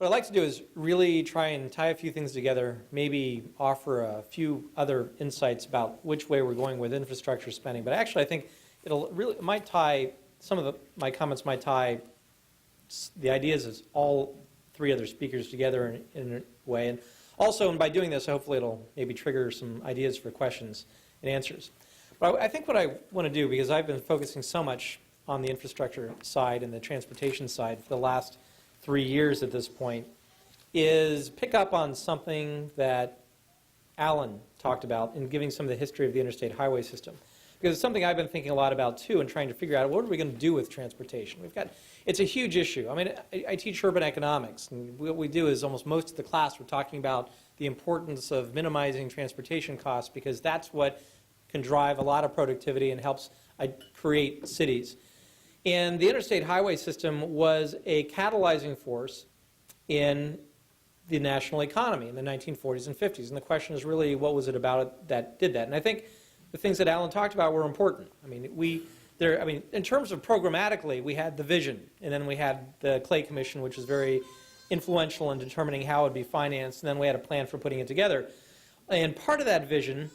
What I'd like to do is really try and tie a few things together, maybe offer a few other insights about which way we're going with infrastructure spending. But actually, I think it might tie, my comments might tie the ideas of all three other speakers together in a way. And also, and by doing this, hopefully it'll maybe trigger some ideas for questions and answers. But I think what I want to do, because I've been focusing so much on the infrastructure side and the transportation side for the last 3 years at this point, is pick up on something that Alan talked about in giving some of the history of the interstate highway system. Because it's something I've been thinking a lot about too, and trying to figure out what are we going to do with transportation. It's a huge issue. I mean, I teach urban economics, and what we do is almost most of the class we're talking about the importance of minimizing transportation costs, because that's what can drive a lot of productivity and helps create cities. And the interstate highway system was a catalyzing force in the national economy in the 1940s and 50s. And the question is really, what was it about it that did that? And I think the things that Alan talked about were important. I mean, in terms of programmatically, we had the vision, and then we had the Clay Commission, which was very influential in determining how it would be financed, and then we had a plan for putting it together. And part of that vision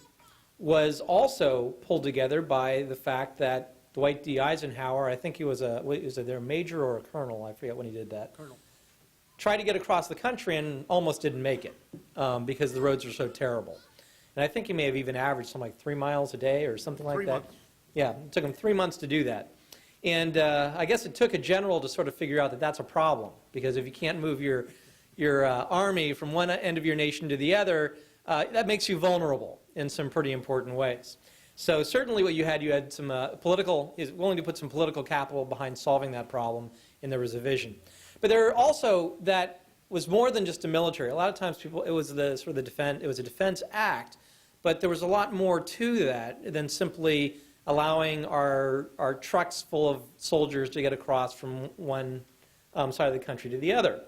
was also pulled together by the fact that Dwight D. Eisenhower, I think he was either a major or a colonel, I forget when he did that. Colonel. Tried to get across the country and almost didn't make it because the roads were so terrible. And I think he may have even averaged something like 3 miles a day or something like that. 3 months. Yeah, it took him 3 months to do that. And I guess it took a general to sort of figure out that that's a problem, because if you can't move your army from one end of your nation to the other, that makes you vulnerable in some pretty important ways. So certainly what you had some willing to put some political capital behind solving that problem, and there was a vision. But there also, that was more than just a military. A lot of times it was it was a defense act, but there was a lot more to that than simply allowing our trucks full of soldiers to get across from one side of the country to the other.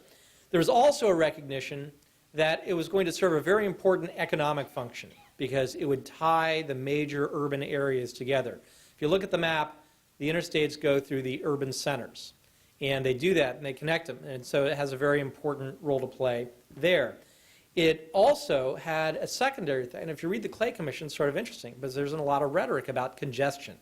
There was also a recognition that it was going to serve a very important economic function, because it would tie the major urban areas together. If you look at the map, the interstates go through the urban centers. And they do that, and they connect them. And so it has a very important role to play there. It also had a secondary thing. And if you read the Clay Commission, it's sort of interesting, because there's a lot of rhetoric about congestion.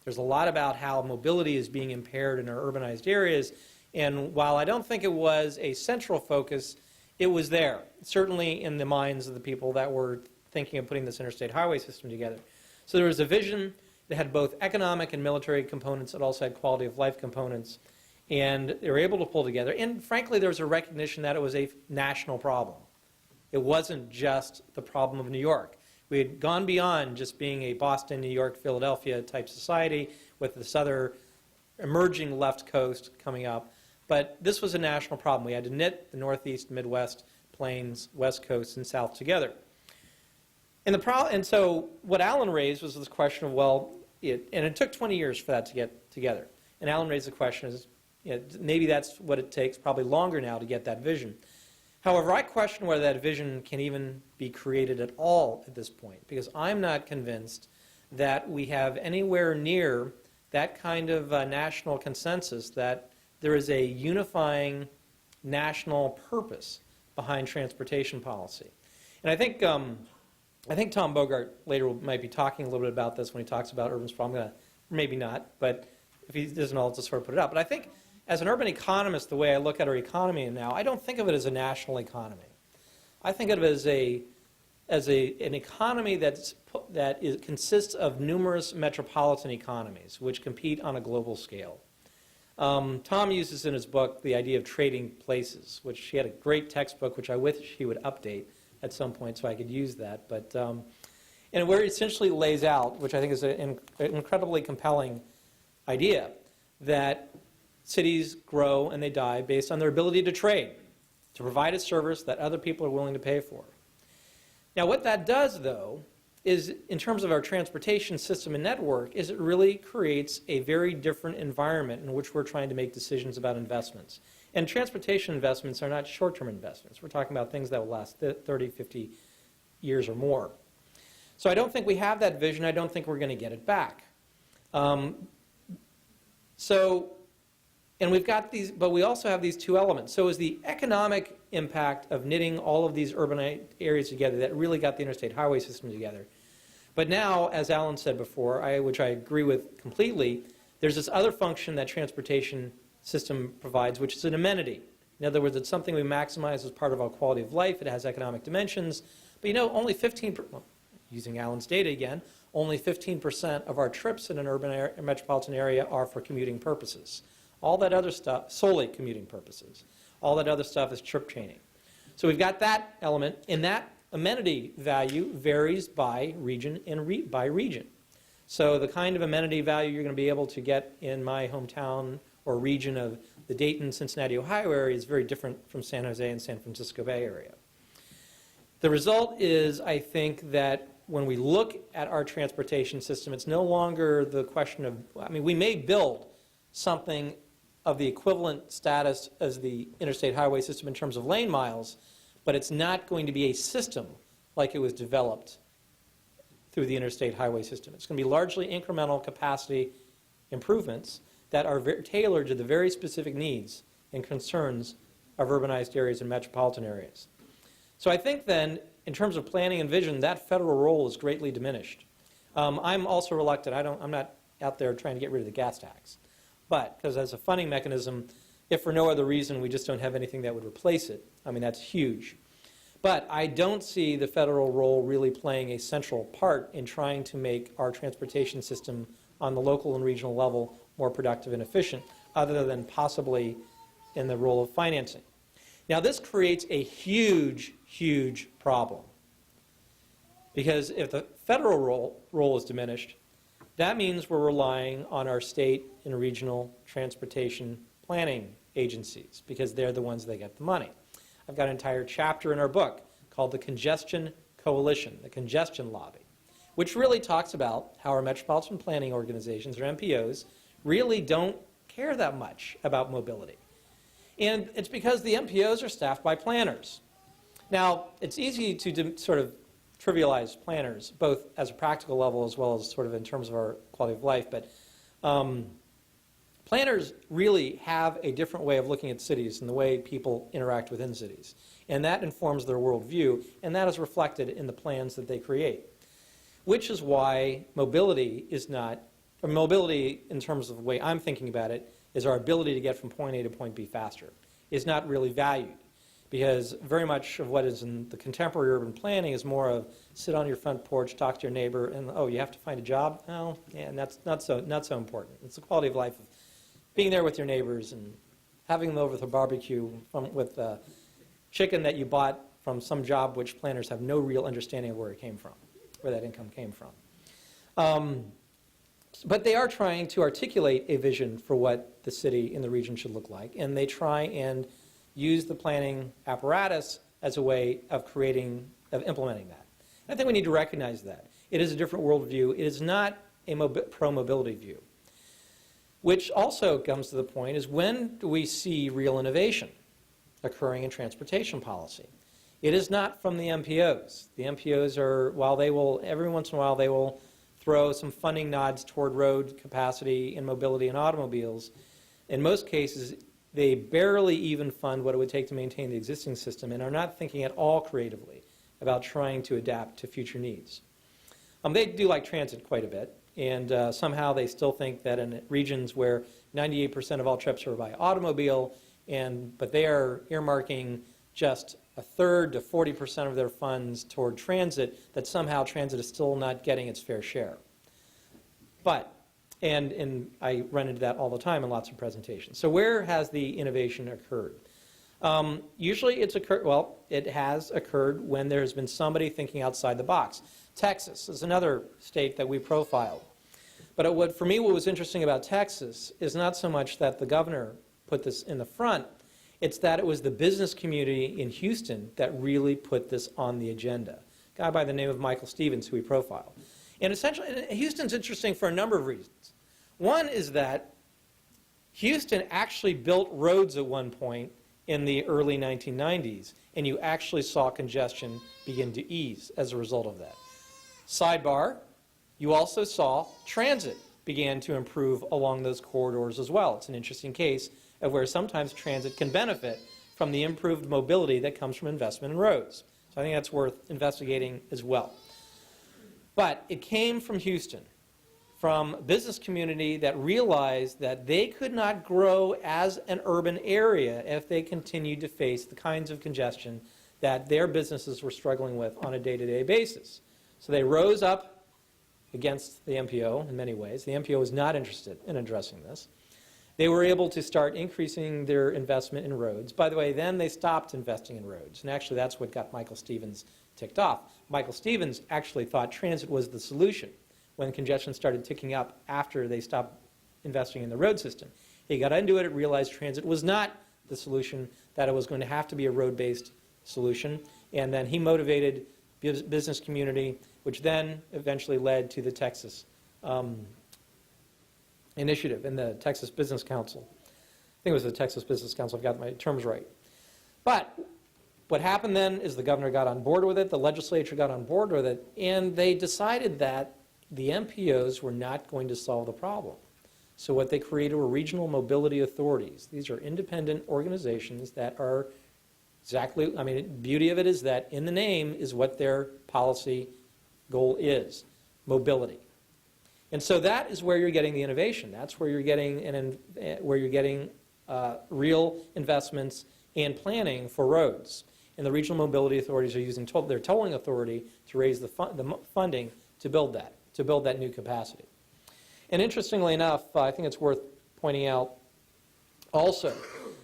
There's a lot about how mobility is being impaired in our urbanized areas. And while I don't think it was a central focus, it was there, certainly in the minds of the people that were thinking of putting this interstate highway system together. So there was a vision that had both economic and military components. It also had quality of life components. And they were able to pull together. And frankly, there was a recognition that it was a national problem. It wasn't just the problem of New York. We had gone beyond just being a Boston, New York, Philadelphia type society with this other emerging left coast coming up. But this was a national problem. We had to knit the Northeast, Midwest, Plains, West Coast, and South together. And so what Alan raised was this question of, well, and it took 20 years for that to get together. And Alan raised the question is, maybe that's what it takes, probably longer now, to get that vision. However, I question whether that vision can even be created at all at this point, because I'm not convinced that we have anywhere near that kind of national consensus that there is a unifying national purpose behind transportation policy. And I think Tom Bogart later might be talking a little bit about this when he talks about urban sprawl. I'm going to, maybe not, but if he doesn't, I'll just sort of put it out. But I think as an urban economist, the way I look at our economy now, I don't think of it as a national economy. I think of it as an economy that consists of numerous metropolitan economies which compete on a global scale. Tom uses in his book the idea of trading places, which he had a great textbook, which I wish he would update at some point so I could use that. But and where it essentially lays out, which I think is an incredibly compelling idea, that cities grow and they die based on their ability to trade, to provide a service that other people are willing to pay for. Now what that does, though, is in terms of our transportation system and network, is it really creates a very different environment in which we're trying to make decisions about investments. And transportation investments are not short-term investments. We're talking about things that will last 30, 50 years or more. So I don't think we have that vision. I don't think we're going to get it back. And we've got these, but we also have these two elements. So as the economic impact of knitting all of these urban areas together that really got the interstate highway system together. But now, as Alan said before, which I agree with completely, there's this other function that transportation system provides, which is an amenity. In other words, it's something we maximize as part of our quality of life. It has economic dimensions. But you know, only 15%, well, using Alan's data again, only 15% of our trips in an urban metropolitan area are for commuting purposes. All that other stuff, solely commuting purposes. All that other stuff is trip chaining. So we've got that element, and that amenity value varies by region and by region. So the kind of amenity value you're going to be able to get in my hometown or region of the Dayton, Cincinnati, Ohio area is very different from San Jose and San Francisco Bay Area. The result is, I think, that when we look at our transportation system, it's no longer the question of, I mean, we may build something of the equivalent status as the interstate highway system in terms of lane miles, but it's not going to be a system like it was developed through the interstate highway system. It's going to be largely incremental capacity improvements that are tailored to the very specific needs and concerns of urbanized areas and metropolitan areas. So I think then, in terms of planning and vision, that federal role is greatly diminished. I'm also reluctant. I'm not out there trying to get rid of the gas tax. But, because as a funding mechanism, if for no other reason we just don't have anything that would replace it, I mean, that's huge. But I don't see the federal role really playing a central part in trying to make our transportation system on the local and regional level more productive and efficient, other than possibly in the role of financing. Now, this creates a huge, huge problem. Because if the federal role is diminished, that means we're relying on our state and regional transportation planning agencies, because they're the ones that get the money. I've got an entire chapter in our book called the Congestion Coalition, the Congestion Lobby, which really talks about how our metropolitan planning organizations, or MPOs, really don't care that much about mobility. And it's because the MPOs are staffed by planners. Now, it's easy to sort of trivialize planners, both as a practical level as well as sort of in terms of our quality of life, but planners really have a different way of looking at cities and the way people interact within cities. And that informs their worldview, and that is reflected in the plans that they create. Which is why mobility is not, or mobility in terms of the way I'm thinking about it, is our ability to get from point A to point B faster, is not really valued. Because very much of what is in the contemporary urban planning is more of sit on your front porch, talk to your neighbor, and oh, you have to find a job? Oh, yeah, and that's not so important. It's the quality of life of being there with your neighbors and having them over with a barbecue with chicken that you bought from some job which planners have no real understanding of where it came from, where that income came from. But they are trying to articulate a vision for what the city and the region should look like, and they try and use the planning apparatus as a way of implementing that. I think we need to recognize that. It is a different worldview. It is not a pro-mobility view. Which also comes to the point is, when do we see real innovation occurring in transportation policy? It is not from the MPOs. The MPOs are, while they will, every once in a while, they will throw some funding nods toward road capacity and mobility in automobiles. In most cases, they barely even fund what it would take to maintain the existing system and are not thinking at all creatively about trying to adapt to future needs. They do like transit quite a bit, and somehow they still think that in regions where 98% of all trips are by automobile, but they are earmarking just a third to 40% of their funds toward transit, that somehow transit is still not getting its fair share. But and I run into that all the time in lots of presentations. So where has the innovation occurred? Usually it has occurred when there's been somebody thinking outside the box. Texas is another state that we profiled. But for me, what was interesting about Texas is not so much that the governor put this in the front, it's that it was the business community in Houston that really put this on the agenda. A guy by the name of Michael Stevens, who we profiled. And essentially, Houston's interesting for a number of reasons. One is that Houston actually built roads at one point in the early 1990s, and you actually saw congestion begin to ease as a result of that. Sidebar, you also saw transit began to improve along those corridors as well. It's an interesting case of where sometimes transit can benefit from the improved mobility that comes from investment in roads. So I think that's worth investigating as well. But it came from Houston, from a business community that realized that they could not grow as an urban area if they continued to face the kinds of congestion that their businesses were struggling with on a day-to-day basis. So they rose up against the MPO in many ways. The MPO was not interested in addressing this. They were able to start increasing their investment in roads. By the way, then they stopped investing in roads. And actually, that's what got Michael Stevens ticked off. Michael Stevens actually thought transit was the solution when congestion started ticking up after they stopped investing in the road system. He got into it and realized transit was not the solution, that it was going to have to be a road-based solution. And then he motivated business community, which then eventually led to the Texas initiative in the Texas Business Council. I think it was the Texas Business Council, I've got my terms right. But what happened then is the governor got on board with it, the legislature got on board with it, and they decided that the MPOs were not going to solve the problem. So what they created were regional mobility authorities. These are independent organizations that are exactly, I mean, the beauty of it is that in the name is what their policy goal is, mobility. And so that is where you're getting the innovation. That's where you're getting real investments and planning for roads. And the regional mobility authorities are using their tolling authority to raise the funding to build that new capacity. And interestingly enough, I think it's worth pointing out also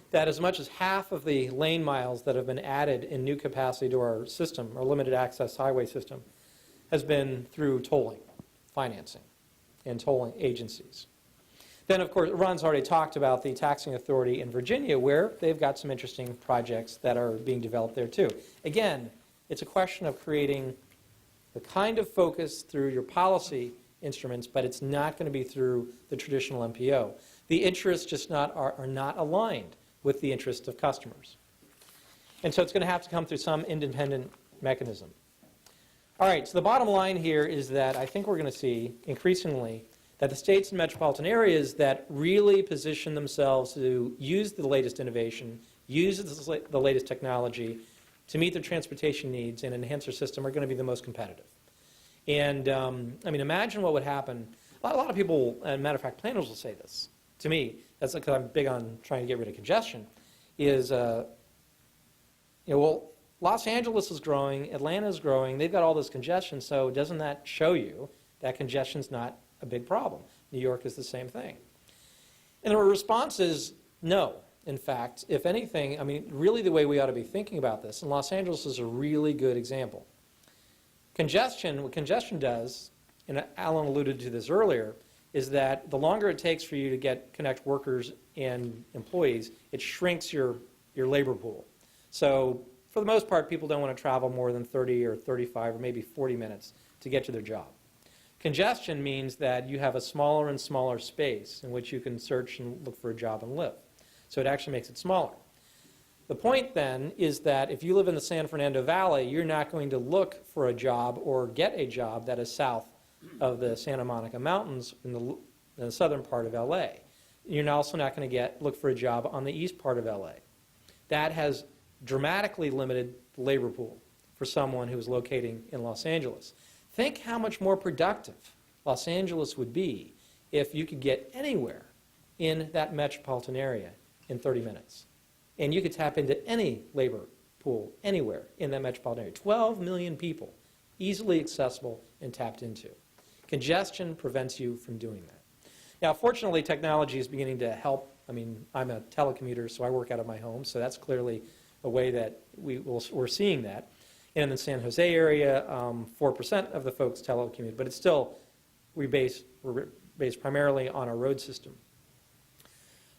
that as much as half of the lane miles that have been added in new capacity to our system, our limited access highway system, has been through tolling, financing, and tolling agencies. Then, of course, Ron's already talked about the taxing authority in Virginia, where they've got some interesting projects that are being developed there, too. Again, it's a question of creating the kind of focus through your policy instruments, but it's not going to be through the traditional MPO. The interests just are not aligned with the interests of customers. And so it's going to have to come through some independent mechanism. All right, so the bottom line here is that I think we're going to see increasingly that the states and metropolitan areas that really position themselves to use the latest innovation, use the latest technology to meet their transportation needs and enhance their system are going to be the most competitive. And I mean, imagine what would happen. A lot of people, and matter of fact, planners will say this to me. That's because I'm big on trying to get rid of congestion. Is well, Los Angeles is growing, Atlanta is growing. They've got all this congestion. So doesn't that show you that congestion's not a big problem? New York is the same thing. And the response is no. In fact, if anything, I mean, really the way we ought to be thinking about this, and Los Angeles is a really good example. What congestion does, and Alan alluded to this earlier, is that the longer it takes for you to connect workers and employees, it shrinks your labor pool. So for the most part, people don't want to travel more than 30 or 35 or maybe 40 minutes to get to their job. Congestion means that you have a smaller and smaller space in which you can search and look for a job and live. So it actually makes it smaller. The point then is that if you live in the San Fernando Valley, you're not going to look for a job or get a job that is south of the Santa Monica Mountains in the southern part of LA. You're also not going to look for a job on the east part of LA. That has dramatically limited the labor pool for someone who is locating in Los Angeles. Think how much more productive Los Angeles would be if you could get anywhere in that metropolitan area in 30 minutes. And you could tap into any labor pool anywhere in that metropolitan area. 12 million people, easily accessible and tapped into. Congestion prevents you from doing that. Now, fortunately, technology is beginning to help. I mean, I'm a telecommuter, so I work out of my home, so that's clearly a way that we're seeing that. And in the San Jose area, 4% of the folks telecommute, but it's still, we're based primarily on our road system.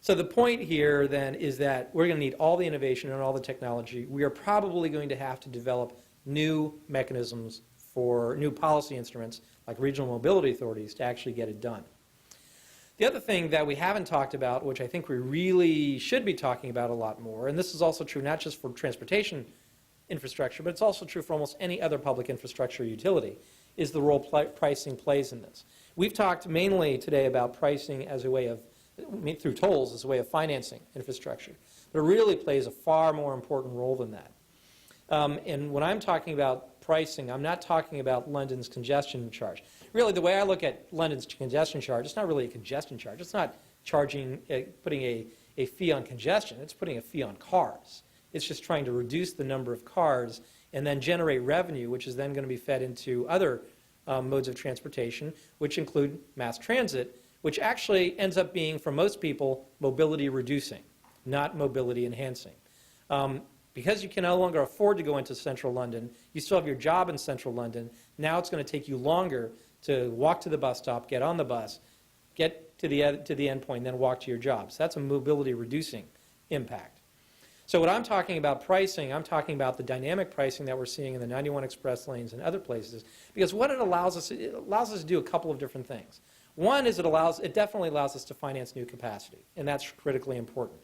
So the point here then is that we're going to need all the innovation and all the technology. We are probably going to have to develop new mechanisms for new policy instruments like regional mobility authorities to actually get it done. The other thing that we haven't talked about, which I think we really should be talking about a lot more, and this is also true not just for transportation infrastructure, but it's also true for almost any other public infrastructure utility, is the role pricing plays in this. We've talked mainly today about pricing as a way of, through tolls, as a way of financing infrastructure. But it really plays a far more important role than that. And when I'm talking about pricing, I'm not talking about London's congestion charge. Really, the way I look at London's congestion charge, it's not really a congestion charge. It's not charging, putting a fee on congestion. It's putting a fee on cars. It's just trying to reduce the number of cars and then generate revenue, which is then going to be fed into other modes of transportation, which include mass transit, which actually ends up being, for most people, mobility reducing, not mobility enhancing. Because you can no longer afford to go into central London, you still have your job in central London. Now it's going to take you longer to walk to the bus stop, get on the bus, get to the end point, and then walk to your job. So that's a mobility reducing impact. So what I'm talking about pricing, I'm talking about the dynamic pricing that we're seeing in the 91 Express lanes and other places, because what it allows us to do a couple of different things. One is it definitely allows us to finance new capacity, and that's critically important.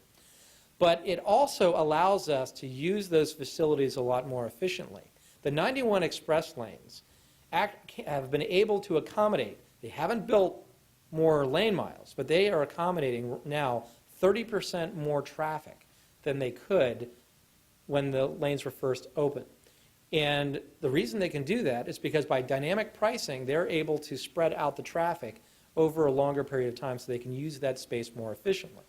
But it also allows us to use those facilities a lot more efficiently. The 91 Express lanes have been able to accommodate, they haven't built more lane miles, but they are accommodating now 30% more traffic than they could when the lanes were first open. And the reason they can do that is because by dynamic pricing, they're able to spread out the traffic over a longer period of time so they can use that space more efficiently.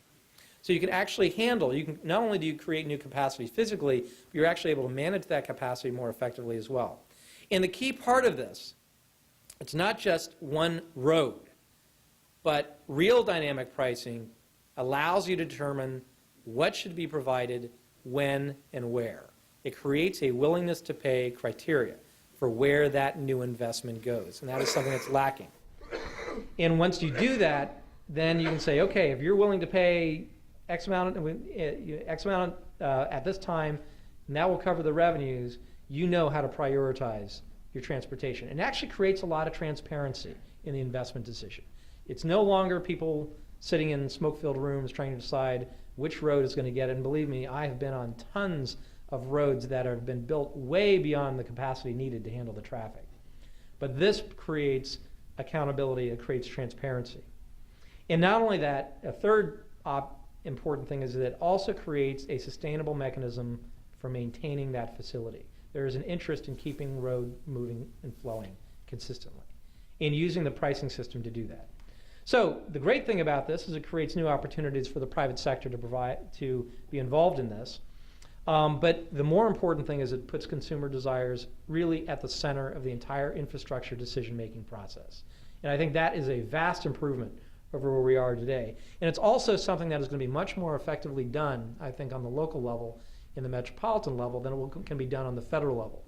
So you can actually handle, not only do you create new capacity physically, but you're actually able to manage that capacity more effectively as well. And the key part of this, it's not just one road, but real dynamic pricing allows you to determine what should be provided, when, and where. It creates a willingness to pay criteria for where that new investment goes, and that is something that's lacking. And once you do that, then you can say, okay, if you're willing to pay X amount at this time, and that will cover the revenues, you know how to prioritize your transportation. And it actually creates a lot of transparency in the investment decision. It's no longer people sitting in smoke-filled rooms trying to decide which road is going to get it. And believe me, I have been on tons of roads that have been built way beyond the capacity needed to handle the traffic. But this creates accountability, it creates transparency. And not only that, a third important thing is that it also creates a sustainable mechanism for maintaining that facility. There is an interest in keeping road moving and flowing consistently and using the pricing system to do that. So the great thing about this is it creates new opportunities for the private sector to be involved in this. But the more important thing is it puts consumer desires really at the center of the entire infrastructure decision-making process. And I think that is a vast improvement over where we are today. And it's also something that is going to be much more effectively done, I think, on the local level, in the metropolitan level, than it can be done on the federal level.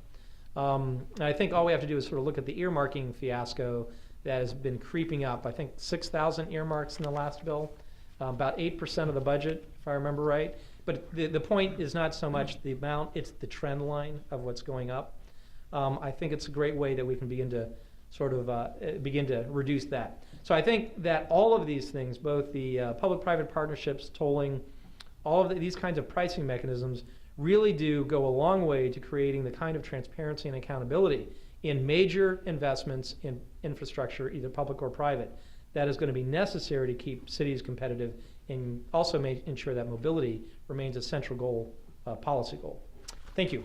And I think all we have to do is sort of look at the earmarking fiasco that has been creeping up. I think 6,000 earmarks in the last bill, about 8% of the budget, if I remember right. But the point is not so much the amount, it's the trend line of what's going up. I think it's a great way that we can begin to sort of begin to reduce that. So I think that all of these things, both the public-private partnerships, tolling, all of these kinds of pricing mechanisms really do go a long way to creating the kind of transparency and accountability in major investments in infrastructure, either public or private, that is going to be necessary to keep cities competitive and also ensure that mobility remains a central goal, policy goal. Thank you.